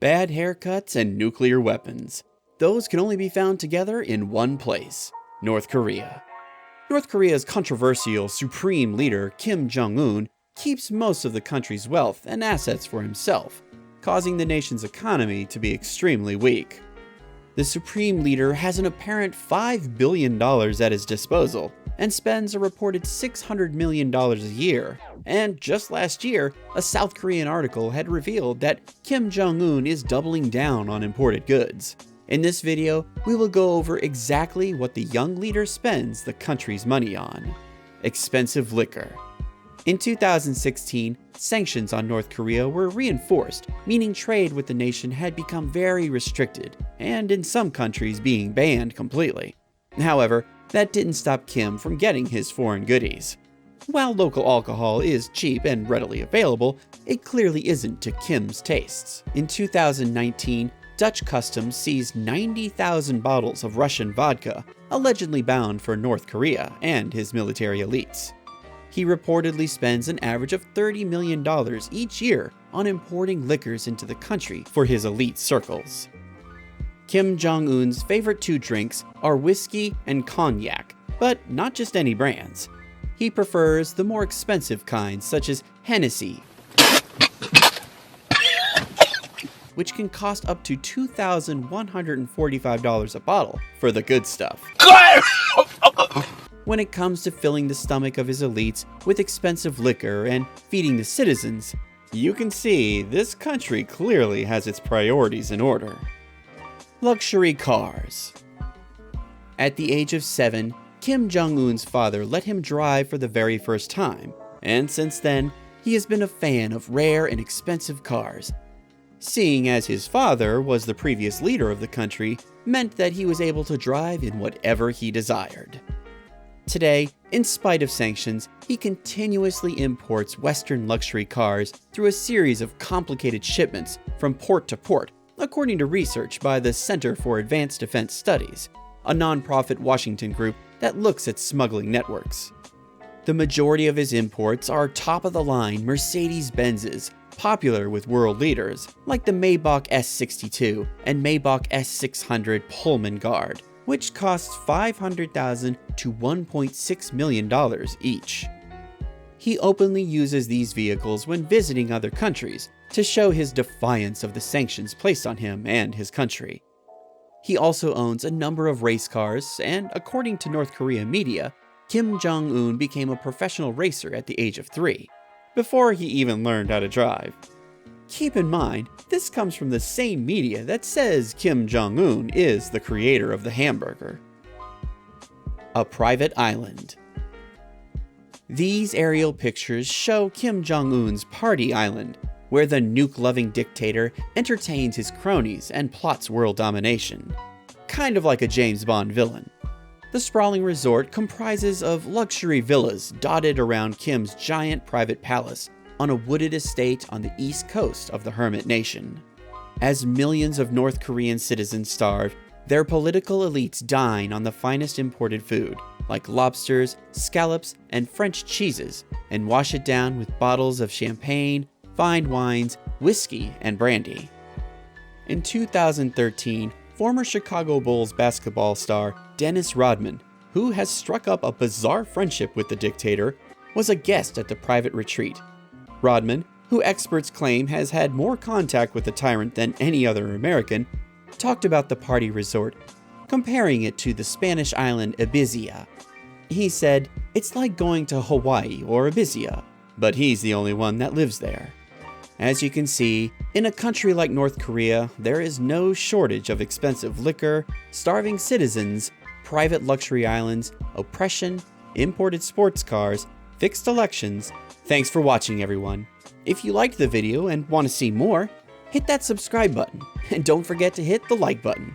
Bad haircuts and nuclear weapons. Those can only be found together in one place: North Korea. North Korea's controversial supreme leader Kim Jong-un keeps most of the country's wealth and assets for himself, causing the nation's economy to be extremely weak. The supreme leader has an apparent $5 billion at his disposal and spends a reported $600 million a year. And just last year, a South Korean article had revealed that Kim Jong-un is doubling down on imported goods. In this video, we will go over exactly what the young leader spends the country's money on. Expensive liquor. In 2016, sanctions on North Korea were reinforced, meaning trade with the nation had become very restricted, and in some countries being banned completely. However, that didn't stop Kim from getting his foreign goodies. While local alcohol is cheap and readily available, it clearly isn't to Kim's tastes. In 2019, Dutch customs seized 90,000 bottles of Russian vodka, allegedly bound for North Korea and his military elites. He reportedly spends an average of $30 million each year on importing liquors into the country for his elite circles. Kim Jong-un's favorite two drinks are whiskey and cognac, but not just any brands. He prefers the more expensive kinds such as Hennessy, which can cost up to $2,145 a bottle for the good stuff. When it comes to filling the stomach of his elites with expensive liquor and feeding the citizens, you can see this country clearly has its priorities in order. Luxury cars. At the age of 7, Kim Jong-un's father let him drive for the very first time, and since then, he has been a fan of rare and expensive cars. Seeing as his father was the previous leader of the country meant that he was able to drive in whatever he desired. Today, in spite of sanctions, he continuously imports Western luxury cars through a series of complicated shipments from port to port, according to research by the Center for Advanced Defense Studies, a nonprofit Washington group that looks at smuggling networks. The majority of his imports are top-of-the-line Mercedes-Benzes, popular with world leaders, like the Maybach S62 and Maybach S600 Pullman Guard, which costs $500,000 to $1.6 million each. He openly uses these vehicles when visiting other countries to show his defiance of the sanctions placed on him and his country. He also owns a number of race cars, and according to North Korea media, Kim Jong-un became a professional racer at the age of 3, before he even learned how to drive. Keep in mind, this comes from the same media that says Kim Jong-un is the creator of the hamburger. A private island. These aerial pictures show Kim Jong-un's party island, where the nuke-loving dictator entertains his cronies and plots world domination. Kind of like a James Bond villain. The sprawling resort comprises of luxury villas dotted around Kim's giant private palace on a wooded estate on the east coast of the Hermit Nation. As millions of North Korean citizens starve, their political elites dine on the finest imported food, like lobsters, scallops, and French cheeses, and wash it down with bottles of champagne, fine wines, whiskey, and brandy. In 2013, former Chicago Bulls basketball star Dennis Rodman, who has struck up a bizarre friendship with the dictator, was a guest at the private retreat. Rodman, who experts claim has had more contact with the tyrant than any other American, talked about the party resort, comparing it to the Spanish island Ibiza. He said, "It's like going to Hawaii or Ibiza, but he's the only one that lives there." As you can see, in a country like North Korea, there is no shortage of expensive liquor, starving citizens, private luxury islands, oppression, imported sports cars, fixed elections. Thanks for watching, everyone. If you liked the video and want to see more, hit that subscribe button, and don't forget to hit the like button.